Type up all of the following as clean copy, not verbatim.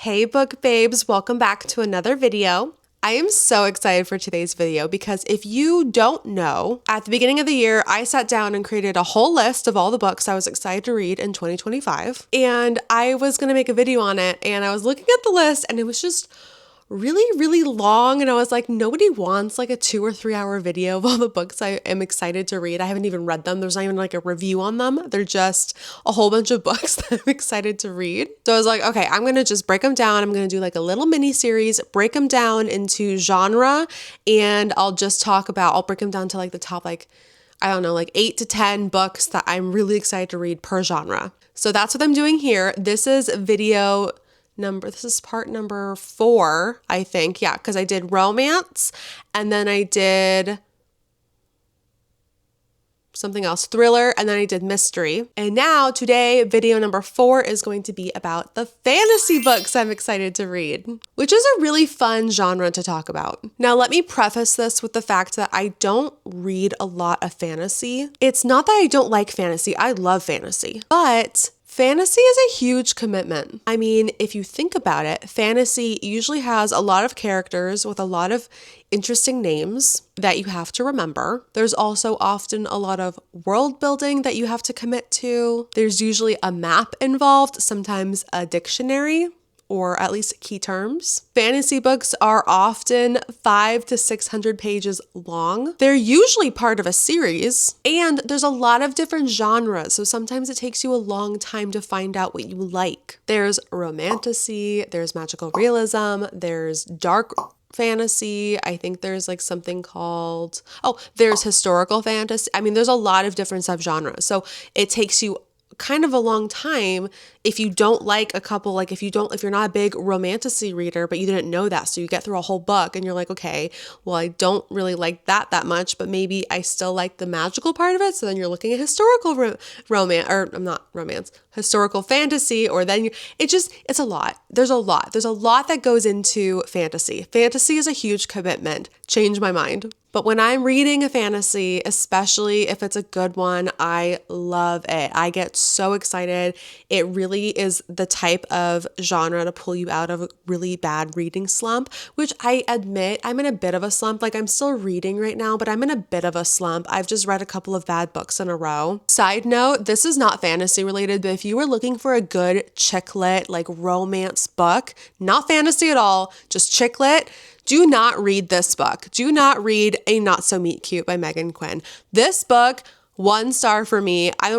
Hey book babes, welcome back to another video. I am so excited for today's video because if you don't know, at the beginning of the year, I sat down and created a whole list of all the books I was excited to read in 2025. And I was going to make a video on it, and I was looking at the list and it was just really long, and I was like, nobody wants like a 2 or 3 hour video of all the books I am excited to read. I haven't even read them. There's not even like a review on them. They're just a whole bunch of books that I'm excited to read. So I was like, okay, I'm gonna just break them down. I'm gonna do like a little mini series, break them down into genre, and I'll break them down to like the top, like, I don't know, like 8 to 10 books that I'm really excited to read per genre. So that's what I'm doing here. This is part number 4, I think. Yeah, because I did romance and then I did something else, thriller, and then I did mystery. And now today, video number 4 is going to be about the fantasy books I'm excited to read, which is a really fun genre to talk about. Now, let me preface this with the fact that I don't read a lot of fantasy. It's not that I don't like fantasy. I love fantasy, but fantasy is a huge commitment. I mean, if you think about it, fantasy usually has a lot of characters with a lot of interesting names that you have to remember. There's also often a lot of world building that you have to commit to. There's usually a map involved, sometimes a dictionary, or at least key terms. Fantasy books are often 500 to 600 pages long. They're usually part of a series, and there's a lot of different genres, so sometimes it takes you a long time to find out what you like. There's romantasy, there's magical realism, there's dark fantasy. I think there's like something called, there's historical fantasy. I mean, there's a lot of different subgenres, so it takes you kind of a long time if you don't like a couple, like if you're not a big romantasy reader, but you didn't know that. So you get through a whole book and you're like, okay, well, I don't really like that much, but maybe I still like the magical part of it. So then you're looking at historical historical fantasy, or then it's a lot. There's a lot that goes into fantasy. Fantasy is a huge commitment. Change my mind. But when I'm reading a fantasy, especially if it's a good one, I love it. I get so excited. It really is the type of genre to pull you out of a really bad reading slump, which I admit I'm in a bit of a slump. Like, I'm still reading right now, but I'm in a bit of a slump. I've just read a couple of bad books in a row. Side note, this is not fantasy related, but if you were looking for a good chick lit, like romance book, not fantasy at all, just chick lit, do not read this book. Do not read A Not So Meet Cute by Megan Quinn. This book, 1 star for me. I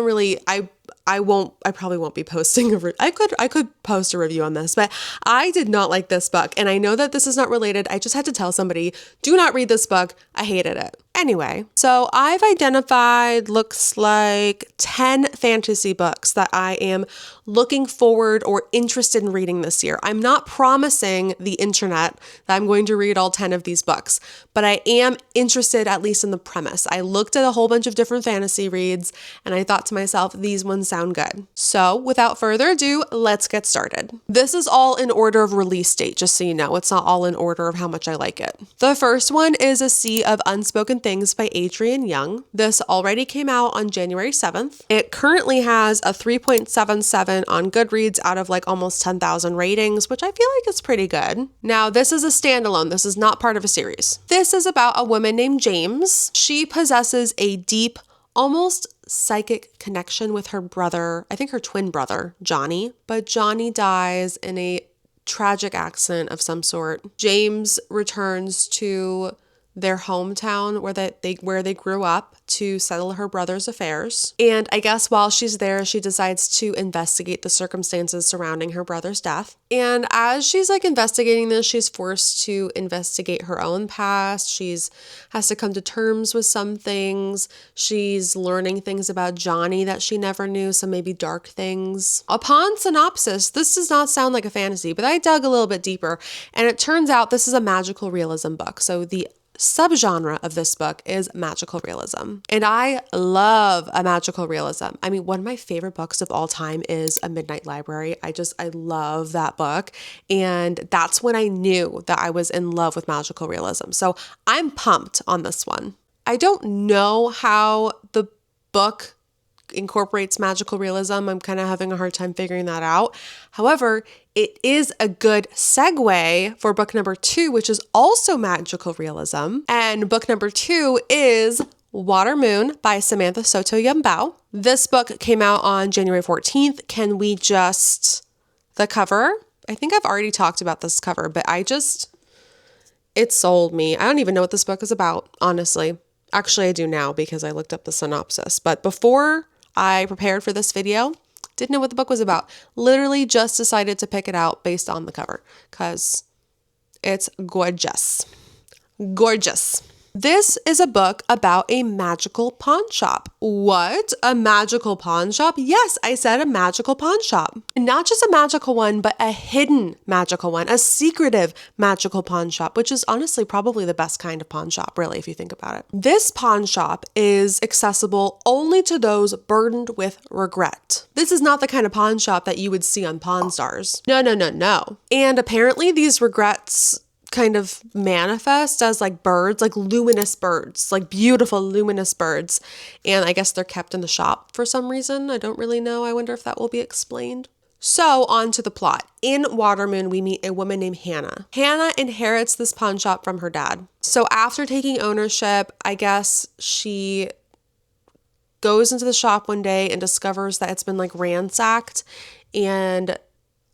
probably won't be posting I could post a review on this, but I did not like this book. And I know that this is not related. I just had to tell somebody, do not read this book. I hated it. Anyway, so I've identified, looks like 10 fantasy books that I am looking forward or interested in reading this year. I'm not promising the internet that I'm going to read all 10 of these books, but I am interested at least in the premise. I looked at a whole bunch of different fantasy reads and I thought to myself, these ones sound good. So without further ado, let's get started. This is all in order of release date, just so you know. It's not all in order of how much I like it. The first one is A Sea of Unspoken Things by Adrienne Young. This already came out on January 7th. It currently has a 3.77 on Goodreads out of like almost 10,000 ratings, which I feel like is pretty good. Now, this is a standalone. This is not part of a series. This is about a woman named James. She possesses a deep, almost psychic connection with her brother, I think her twin brother, Johnny, but Johnny dies in a tragic accident of some sort. James returns to their hometown where they grew up to settle her brother's affairs. And I guess while she's there, she decides to investigate the circumstances surrounding her brother's death. And as she's like investigating this, she's forced to investigate her own past. Has to come to terms with some things. She's learning things about Johnny that she never knew, some maybe dark things. Upon synopsis, this does not sound like a fantasy, but I dug a little bit deeper, and it turns out this is a magical realism book. So the subgenre of this book is magical realism. And I love a magical realism. I mean, one of my favorite books of all time is A Midnight Library. I love that book. And that's when I knew that I was in love with magical realism. So I'm pumped on this one. I don't know how the book incorporates magical realism. I'm kind of having a hard time figuring that out. However, it is a good segue for book number 2, which is also magical realism. And book number 2 is Water Moon by Samantha Soto Yumbao. This book came out on January 14th. Can we just, the cover, I think I've already talked about this cover, but it sold me. I don't even know what this book is about, honestly. Actually, I do now because I looked up the synopsis. But before I prepared for this video, didn't know what the book was about. Literally just decided to pick it out based on the cover because it's gorgeous. Gorgeous. This is a book about a magical pawn shop. What? A magical pawn shop? Yes, I said a magical pawn shop. Not just a magical one, but a hidden magical one, a secretive magical pawn shop, which is honestly probably the best kind of pawn shop, really, if you think about it. This pawn shop is accessible only to those burdened with regret. This is not the kind of pawn shop that you would see on Pawn Stars. No, no, no, no. And apparently these regrets kind of manifest as like birds, like luminous birds, like beautiful luminous birds. And I guess they're kept in the shop for some reason. I don't really know. I wonder if that will be explained. So on to the plot. In Water Moon, we meet a woman named Hannah. Hannah inherits this pawn shop from her dad. So after taking ownership, I guess she goes into the shop one day and discovers that it's been like ransacked and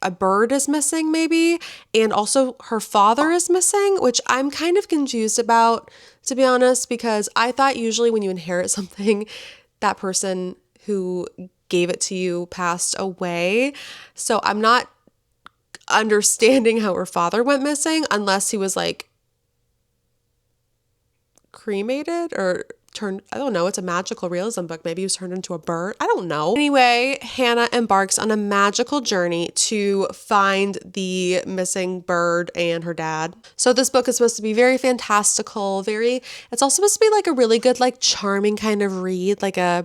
a bird is missing maybe, and also her father is missing, which I'm kind of confused about, to be honest, because I thought usually when you inherit something, that person who gave it to you passed away. So I'm not understanding how her father went missing unless he was like cremated or turned, I don't know, it's a magical realism book. Maybe he was turned into a bird. I don't know. Anyway, Hannah embarks on a magical journey to find the missing bird and her dad. So this book is supposed to be very fantastical, it's also supposed to be like a really good, like charming kind of read, I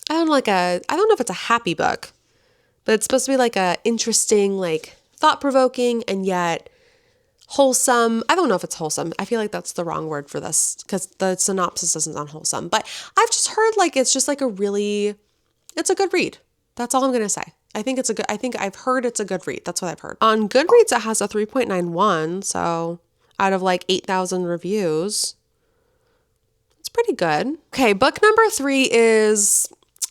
don't know if it's a happy book, but it's supposed to be like a interesting, like thought-provoking and yet wholesome. I don't know if it's wholesome. I feel like that's the wrong word for this because the synopsis doesn't sound wholesome, but I've just heard like it's just like it's a good read. That's all I'm going to say. I think I've heard it's a good read. That's what I've heard. On Goodreads, it has a 3.91. So out of like 8,000 reviews, it's pretty good. Okay. Book number 3 is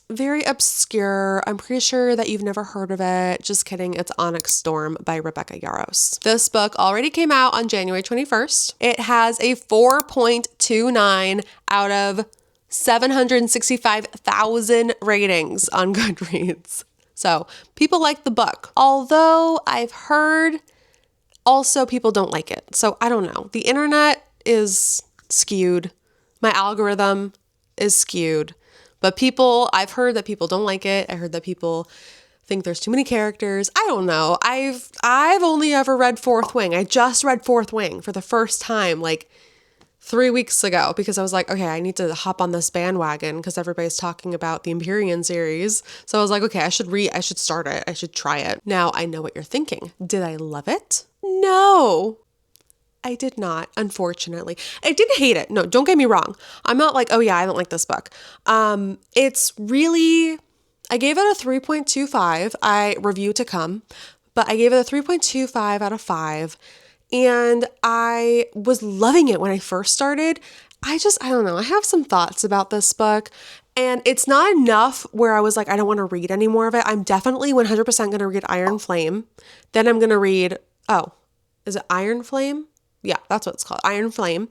very obscure. I'm pretty sure that you've never heard of it. Just kidding. It's Onyx Storm by Rebecca Yarros. This book already came out on January 21st. It has a 4.29 out of 765,000 ratings on Goodreads. So people like the book. Although I've heard also people don't like it. So I don't know. The internet is skewed. My algorithm is skewed. But I've heard that people don't like it. I heard that people think there's too many characters. I don't know. I've only ever read Fourth Wing. I just read Fourth Wing for the first time like 3 weeks ago because I was like, okay, I need to hop on this bandwagon because everybody's talking about the Empyrean series. So I was like, okay, I should start it. I should try it. Now I know what you're thinking. Did I love it? No. I did not, unfortunately. I didn't hate it. No, don't get me wrong. I'm not like, oh yeah, I don't like this book. It's really, I gave it a 3.25. Review to come, but I gave it a 3.25 out of 5. And I was loving it when I first started. I don't know. I have some thoughts about this book. And it's not enough where I was like, I don't want to read any more of it. I'm definitely 100% going to read Iron Flame. Then I'm going to read, is it Iron Flame? Yeah, that's what it's called, Iron Flame.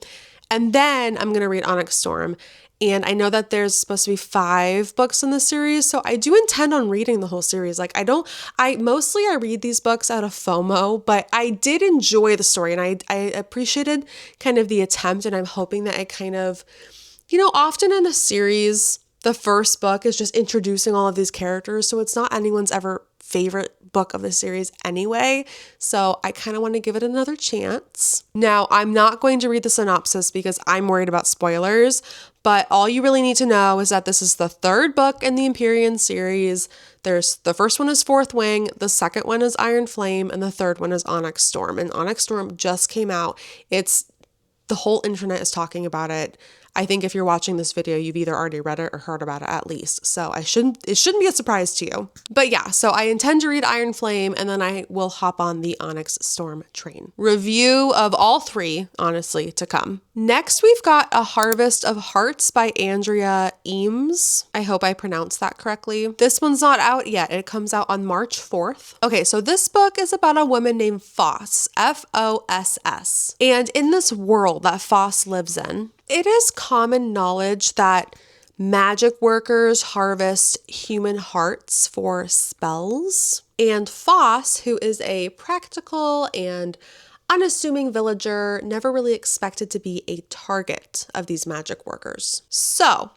And then I'm going to read Onyx Storm. And I know that there's supposed to be 5 books in the series. So I do intend on reading the whole series. Like I read these books out of FOMO, but I did enjoy the story and I appreciated kind of the attempt. And I'm hoping that it kind of, often in a series, the first book is just introducing all of these characters. So it's not anyone's ever favorite book of the series anyway. So I kind of want to give it another chance. Now, I'm not going to read the synopsis because I'm worried about spoilers, but all you really need to know is that this is the 3rd book in the Empyrean series. The first one is Fourth Wing, the second one is Iron Flame, and the third one is Onyx Storm. And Onyx Storm just came out. The whole internet is talking about it. I think if you're watching this video, you've either already read it or heard about it at least. So it shouldn't be a surprise to you. But yeah, so I intend to read Iron Flame, and then I will hop on the Onyx Storm train. Review of all three, honestly, to come. Next, we've got A Harvest of Hearts by Andrea Eames. I hope I pronounced that correctly. This one's not out yet. It comes out on March 4th. Okay, so this book is about a woman named Foss, Foss. And in this world that Foss lives in, it is common knowledge that magic workers harvest human hearts for spells. And Foss, who is a practical and unassuming villager, never really expected to be a target of these magic workers. So,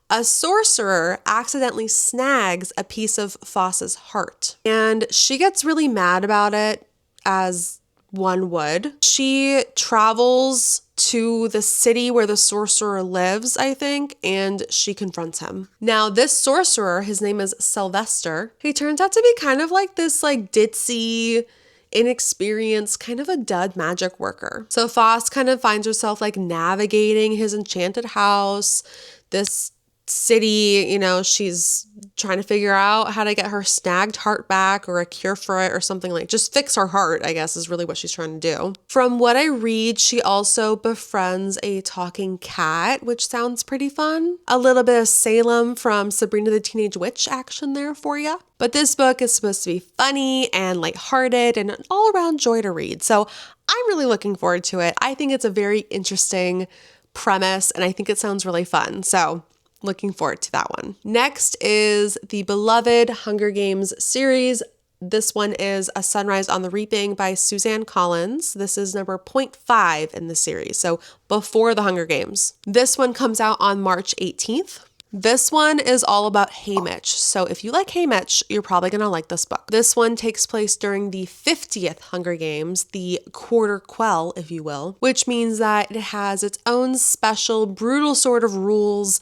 a sorcerer accidentally snags a piece of Foss's heart, and she gets really mad about it, as one would. She travels to the city where the sorcerer lives, I think, and she confronts him. Now, this sorcerer, his name is Sylvester. He turns out to be kind of like this ditzy, inexperienced, kind of a dud magic worker. So Foss kind of finds herself navigating his enchanted house, this city, she's trying to figure out how to get her snagged heart back or a cure for it or something, just fix her heart, I guess, is really what she's trying to do. From what I read, she also befriends a talking cat, which sounds pretty fun. A little bit of Salem from Sabrina the Teenage Witch action there for you. But this book is supposed to be funny and lighthearted and an all-around joy to read. So I'm really looking forward to it. I think it's a very interesting premise, and I think it sounds really fun. So looking forward to that one. Next is the beloved Hunger Games series. This one is A Sunrise on the Reaping by Suzanne Collins. This is number 0.5 in the series, so before the Hunger Games. This one comes out on March 18th. This one is all about Haymitch. So if you like Haymitch, you're probably going to like this book. This one takes place during the 50th Hunger Games, the quarter quell, if you will, which means that it has its own special, brutal sort of rules,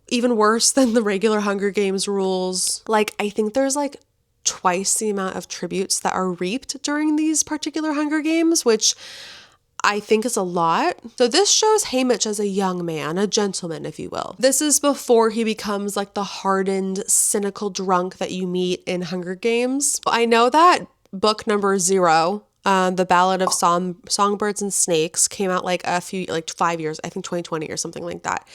even worse than the regular Hunger Games rules. I think there's twice the amount of tributes that are reaped during these particular Hunger Games, which I think is a lot. So this shows Haymitch as a young man, a gentleman, if you will. This is before he becomes the hardened, cynical drunk that you meet in Hunger Games. I know that book number 0, The Ballad of Songbirds and Snakes, came out 5 years, I think 2020 or something like that.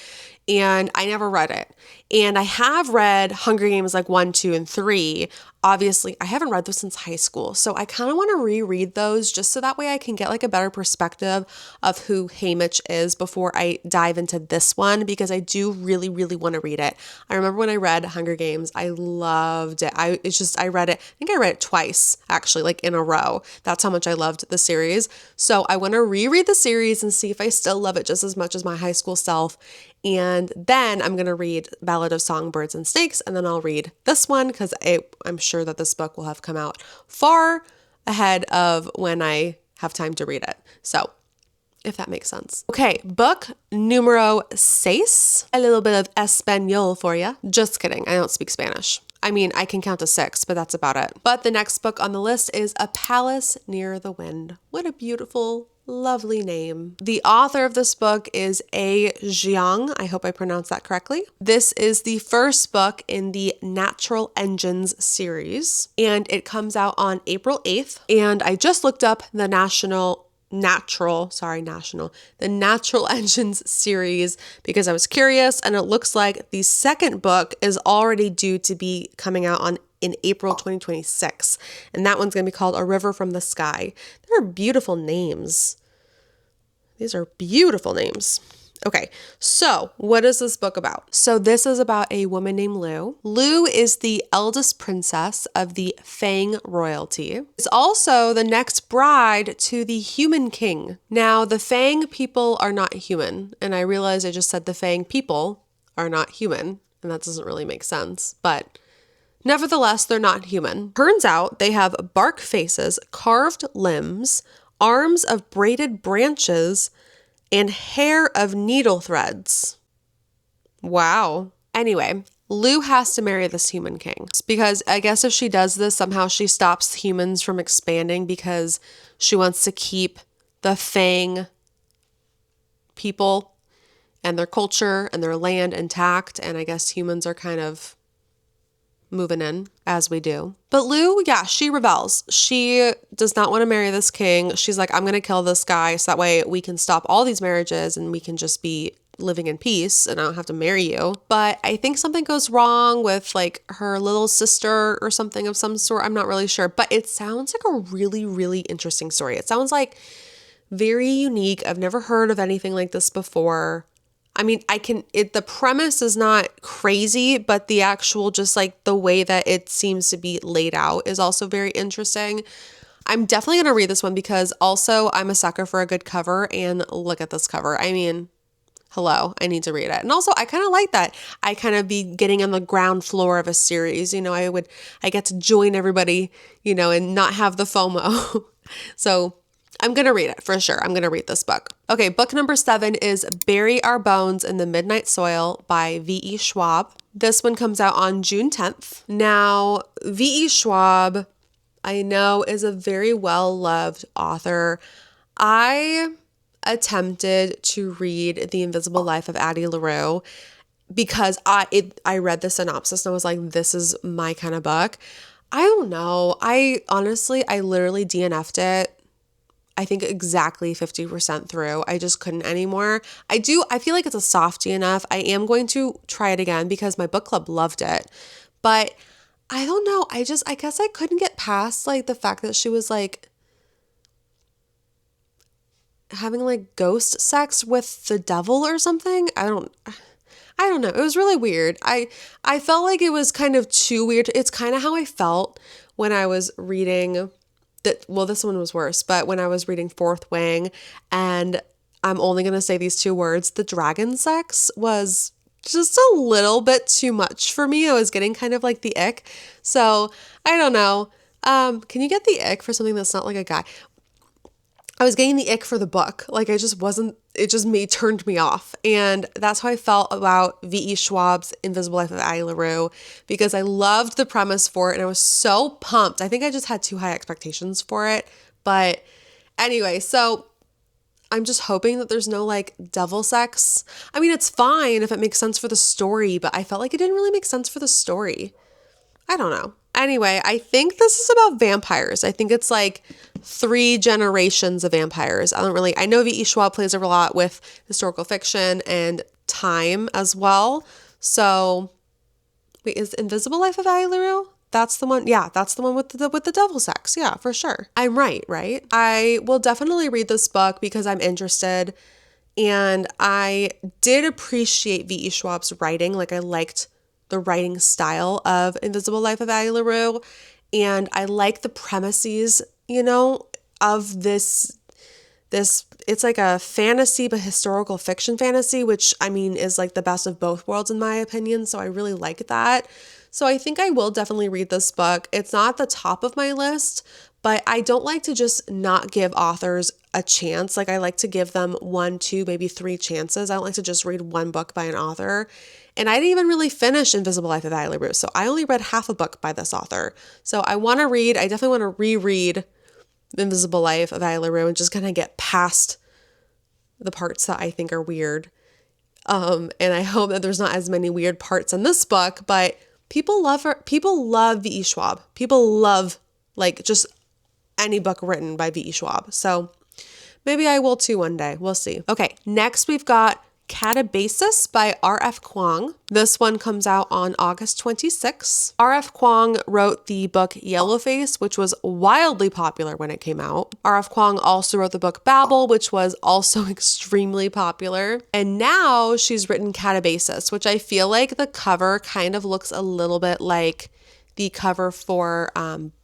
And I never read it. And I have read Hunger Games 1, 2, and 3. Obviously, I haven't read those since high school. So I kind of want to reread those just so that way I can get a better perspective of who Haymitch is before I dive into this one, because I do really, really want to read it. I remember when I read Hunger Games, I loved it. I read it, I think I read it twice, actually, in a row. That's how much I loved the series. So I want to reread the series and see if I still love it just as much as my high school self. And then I'm going to read Ballad of Songbirds and Snakes, and then I'll read this one because I'm sure that this book will have come out far ahead of when I have time to read it. So, if that makes sense. Okay, book numero 6. A little bit of Espanol for you. Just kidding, I don't speak Spanish. I mean, I can count to 6, but that's about it. But the next book on the list is A Palace Near the Wind. What a beautiful, lovely name. The author of this book is A. Jiang. I hope I pronounced that correctly. This is the first book in the Natural Engines series, and it comes out on April 8th. And I just looked up the Natural Engines series because I was curious, and it looks like the second book is already due to be coming out in April 2026, and that one's going to be called A River from the Sky. They're beautiful names. These are beautiful names. Okay, so what is this book about? So this is about a woman named Lu. Lu is the eldest princess of the Fang royalty. It's also the next bride to the human king. Now, the Fang people are not human, and I realize I just said the Fang people are not human, and that doesn't really make sense, but nevertheless, they're not human. Turns out they have bark faces, carved limbs, arms of braided branches, and hair of needle threads. Wow. Anyway, Lu has to marry this human king because I guess if she does this, somehow she stops humans from expanding because she wants to keep the Fang people and their culture and their land intact. And I guess humans are kind of moving in as we do. But Lou, yeah, she rebels. She does not want to marry this king. She's like, I'm going to kill this guy so that way we can stop all these marriages and we can just be living in peace and I don't have to marry you. But I think something goes wrong with like her little sister or something of some sort. I'm not really sure, but it sounds like a really, really interesting story. It sounds like very unique. I've never heard of anything like this before. I mean, the premise is not crazy, but the actual just like the way that it seems to be laid out is also very interesting. I'm definitely going to read this one because also I'm a sucker for a good cover, and look at this cover. I mean, hello, I need to read it. And also I kind of like that. I kind of be getting on the ground floor of a series, I get to join everybody, and not have the FOMO. So I'm going to read it for sure. I'm going to read this book. Okay, book number 7 is Bury Our Bones in the Midnight Soil by V.E. Schwab. This one comes out on June 10th. Now, V.E. Schwab, I know, is a very well-loved author. I attempted to read The Invisible Life of Addie LaRue because I read the synopsis and I was like, this is my kind of book. I don't know. I literally DNF'd it. I think exactly 50% through. I just couldn't anymore. I feel like it's a soft DNF. I am going to try it again because my book club loved it. But I don't know. I guess I couldn't get past like the fact that she was like having like ghost sex with the devil or something. I don't know. It was really weird. I felt like it was kind of too weird. It's kind of how I felt when I was reading this one was worse, but when I was reading Fourth Wing, and I'm only going to say these 2 words, the dragon sex was just a little bit too much for me. I was getting kind of like the ick. So I don't know. Can you get the ick for something that's not like a guy? I was getting the ick for the book. Like it just turned me off. And that's how I felt about V.E. Schwab's Invisible Life of Addie LaRue, because I loved the premise for it and I was so pumped. I think I just had too high expectations for it. But anyway, so I'm just hoping that there's no like devil sex. I mean, it's fine if it makes sense for the story, but I felt like it didn't really make sense for the story. I don't know. Anyway, I think this is about vampires. I think it's like 3 generations of vampires. I know V.E. Schwab plays a lot with historical fiction and time as well. So, wait, is Invisible Life of Addie LaRue? That's the one. Yeah, that's the one with the devil sex. Yeah, for sure. I'm right? I will definitely read this book because I'm interested. And I did appreciate V.E. Schwab's writing. Like I liked the writing style of Invisible Life of Addie LaRue. And I like the premises, of this, it's like a fantasy, but historical fiction fantasy, which I mean is like the best of both worlds in my opinion. So I really like that. So I think I will definitely read this book. It's not at the top of my list, but I don't like to just not give authors a chance. Like I like to give them 1, 2, maybe 3 chances. I don't like to just read one book by an author. And I didn't even really finish Invisible Life of Addie LaRue. So I only read half a book by this author. So I definitely want to reread Invisible Life of Addie LaRue and just kind of get past the parts that I think are weird. And I hope that there's not as many weird parts in this book, but people love her. People love V.E. Schwab. People love like just any book written by V.E. Schwab. So maybe I will too one day. We'll see. Okay, next we've got Katabasis by R.F. Kuang. This one comes out on August 26th. R.F. Kuang wrote the book Yellowface, which was wildly popular when it came out. R.F. Kuang also wrote the book Babel, which was also extremely popular. And now she's written Katabasis, which I feel like the cover kind of looks a little bit like the cover for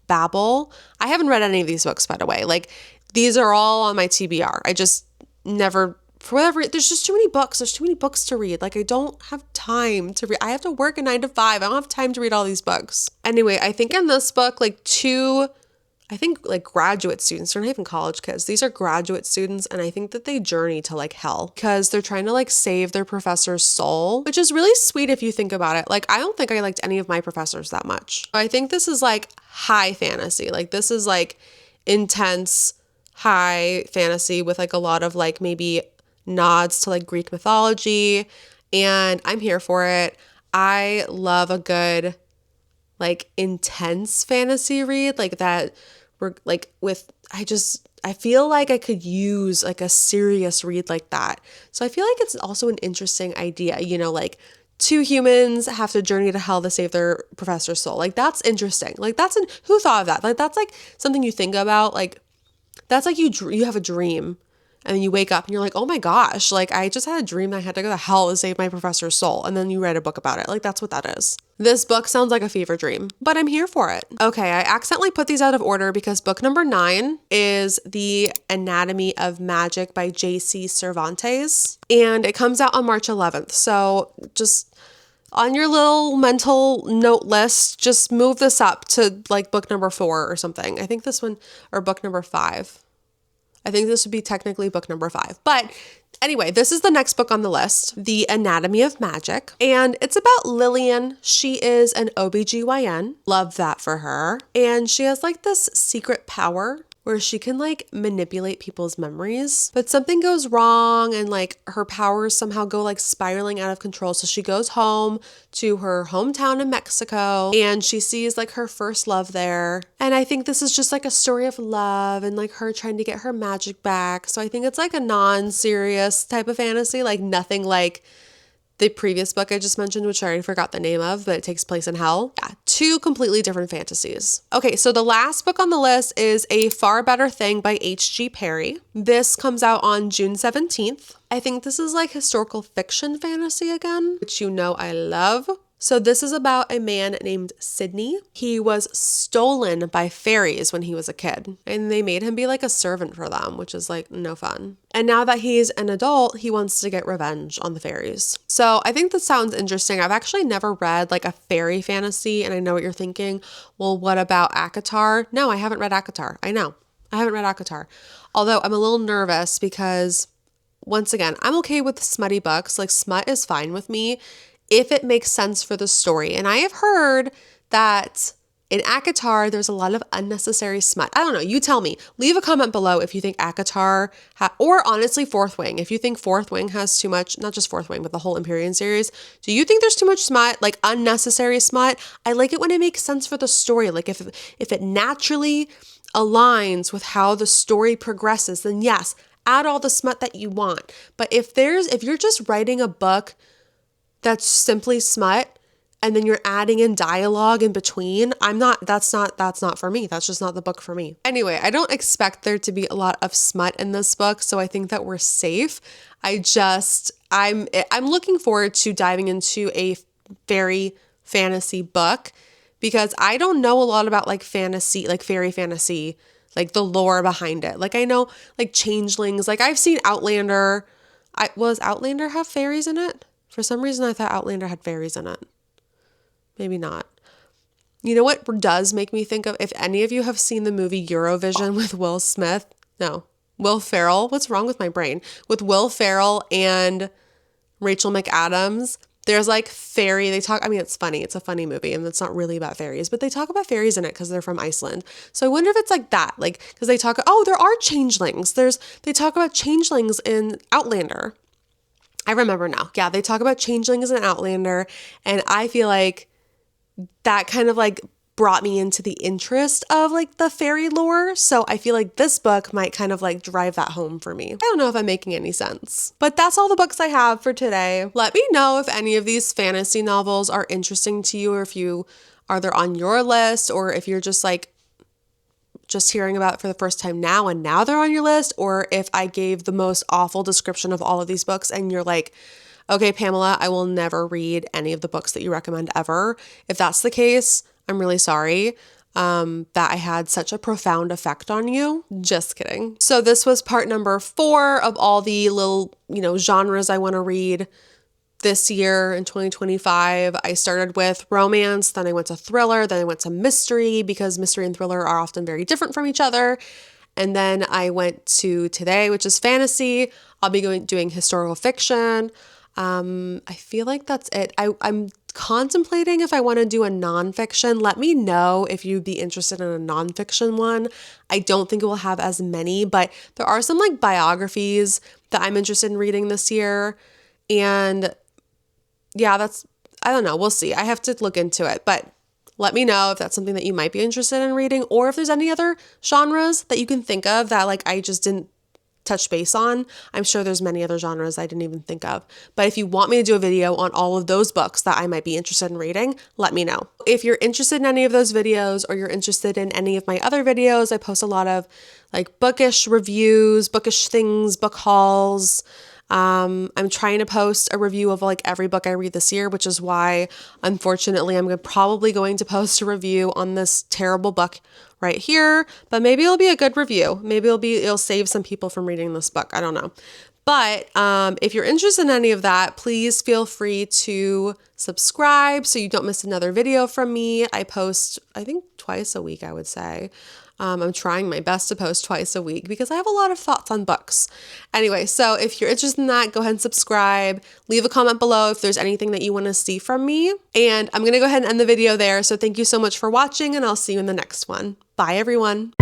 Babel. I haven't read any of these books, by the way. Like, these are all on my TBR. I just never... For whatever, there's just too many books. There's too many books to read. Like I don't have time to read. I have to work a 9 to 5. I don't have time to read all these books. Anyway, I think in this book, like graduate students, they're not even college kids. These are graduate students. And I think that they journey to like hell because they're trying to like save their professor's soul, which is really sweet if you think about it. Like, I don't think I liked any of my professors that much. I think this is like high fantasy. Like this is like intense high fantasy with like a lot of like maybe nods to like Greek mythology, and I'm here for it. I love a good like intense fantasy read like that. We're like with I feel like I could use like a serious read like that. So I feel like it's also an interesting idea, like two humans have to journey to hell to save their professor's soul. Like that's interesting. Like who thought of that? Like that's like something you think about. Like that's like you have a dream and then you wake up and you're like, oh my gosh, like I just had a dream that I had to go to hell to save my professor's soul. And then you write a book about it. Like that's what that is. This book sounds like a fever dream, but I'm here for it. Okay, I accidentally put these out of order because book number 9 is The Anatomy of Magic by J.C. Cervantes. And it comes out on March 11th. So just on your little mental note list, just move this up to like book number 4 or something. I think this one, or book number 5. I think this would be technically book number 5. But anyway, this is the next book on the list, The Anatomy of Magic. And it's about Lillian. She is an OBGYN. Love that for her. And she has like this secret power where she can like manipulate people's memories. But something goes wrong and like her powers somehow go like spiraling out of control. So she goes home to her hometown in Mexico and she sees like her first love there. And I think this is just like a story of love and like her trying to get her magic back. So I think it's like a non-serious type of fantasy, like nothing like the previous book I just mentioned, which I already forgot the name of, but it takes place in hell. Yeah, 2 completely different fantasies. Okay, so the last book on the list is A Far Better Thing by H.G. Perry. This comes out on June 17th. I think this is like historical fiction fantasy again, which I love. So this is about a man named Sidney. He was stolen by fairies when he was a kid, and they made him be like a servant for them, which is like no fun. And now that he's an adult, he wants to get revenge on the fairies. So I think this sounds interesting. I've actually never read like a fairy fantasy, and I know what you're thinking. Well, what about ACOTAR? No, I haven't read ACOTAR. I know. I haven't read ACOTAR. Although I'm a little nervous because, once again, I'm okay with smutty books. Like smut is fine with me if it makes sense for the story. And I have heard that in ACOTAR, there's a lot of unnecessary smut. I don't know. You tell me. Leave a comment below if you think ACOTAR, or honestly, Fourth Wing. If you think Fourth Wing has too much, not just Fourth Wing, but the whole Empyrean series, do you think there's too much smut, like unnecessary smut? I like it when it makes sense for the story. Like if it naturally aligns with how the story progresses, then yes, add all the smut that you want. But if you're just writing a book that's simply smut and then you're adding in dialogue in between, that's not for me. That's just not the book for me. Anyway, I don't expect there to be a lot of smut in this book, so I think that we're safe. I'm looking forward to diving into a fairy fantasy book because I don't know a lot about like fantasy, like fairy fantasy, like the lore behind it. Like I know like changelings, like I've seen Outlander. Was Outlander have fairies in it? For some reason, I thought Outlander had fairies in it. Maybe not. You know what does make me think of, if any of you have seen the movie Eurovision with Will Ferrell. What's wrong with my brain? With Will Ferrell and Rachel McAdams, there's like it's funny. It's a funny movie and it's not really about fairies, but they talk about fairies in it because they're from Iceland. So I wonder if it's like that, like, because there are changelings. They talk about changelings in Outlander. I remember now. Yeah, they talk about changelings in Outlander, and I feel like that kind of like brought me into the interest of like the fairy lore. So I feel like this book might kind of like drive that home for me. I don't know if I'm making any sense, but that's all the books I have for today. Let me know if any of these fantasy novels are interesting to you, or if they're on your list, or if you're just hearing about it for the first time now and now they're on your list, or if I gave the most awful description of all of these books and you're like, okay, Pamela, I will never read any of the books that you recommend ever. If that's the case, I'm really sorry that I had such a profound effect on you. Just kidding. So this was part number 4 of all the little, genres I want to read this year in 2025. I started with romance, then I went to thriller, then I went to mystery, because mystery and thriller are often very different from each other. And then I went to today, which is fantasy. I'll be doing historical fiction. I feel like that's it. I'm contemplating if I want to do a nonfiction. Let me know if you'd be interested in a nonfiction one. I don't think it will have as many, but there are some like biographies that I'm interested in reading this year. And yeah, I don't know. We'll see. I have to look into it, but let me know if that's something that you might be interested in reading, or if there's any other genres that you can think of that like I just didn't touch base on. I'm sure there's many other genres I didn't even think of. But if you want me to do a video on all of those books that I might be interested in reading, let me know. If you're interested in any of those videos, or you're interested in any of my other videos, I post a lot of like bookish reviews, bookish things, book hauls. I'm trying to post a review of like every book I read this year, which is why, unfortunately, I'm probably going to post a review on this terrible book right here, but maybe it'll be a good review. Maybe it'll save some people from reading this book. I don't know. But if you're interested in any of that, please feel free to subscribe so you don't miss another video from me. I post, I think, twice a week, I would say. I'm trying my best to post twice a week because I have a lot of thoughts on books. Anyway, so if you're interested in that, go ahead and subscribe. Leave a comment below if there's anything that you want to see from me. And I'm going to go ahead and end the video there. So thank you so much for watching, and I'll see you in the next one. Bye, everyone.